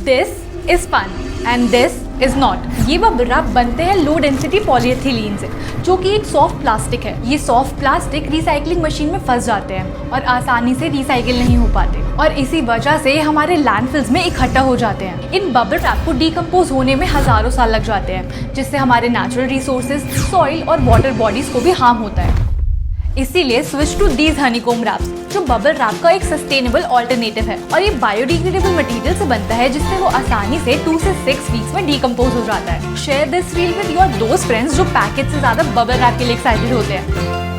This is fun and this is not. ये bubble wrap बनते हैं लो डेंसिटी पॉलीएथिलीन से, जो कि एक सॉफ्ट प्लास्टिक है। ये सॉफ्ट प्लास्टिक रिसाइकलिंग मशीन में फंस जाते हैं और आसानी से रिसाइकिल नहीं हो पाते, और इसी वजह से हमारे लैंडफिल्स में इकट्ठा हो जाते हैं। इन बबल रैप को डिकम्पोज होने में हजारों साल लग जाते हैं, जिससे हमारे नेचुरल रिसोर्सेज, सॉइल और वाटर बॉडीज को भी हार्म होता है। इसीलिए switch to these honeycomb wraps, जो बबल रैप का एक सस्टेनेबल ऑल्टरनेटिव है, और ये बायोडिग्रेडेबल मटेरियल से बनता है, जिससे वो आसानी से 2 से 6 वीक्स में डिकम्पोज हो जाता है। Share this reel with your दोस्त फ्रेंड्स जो पैकेट से ज्यादा बबल रैप के लिए एक्साइटेड होते हैं।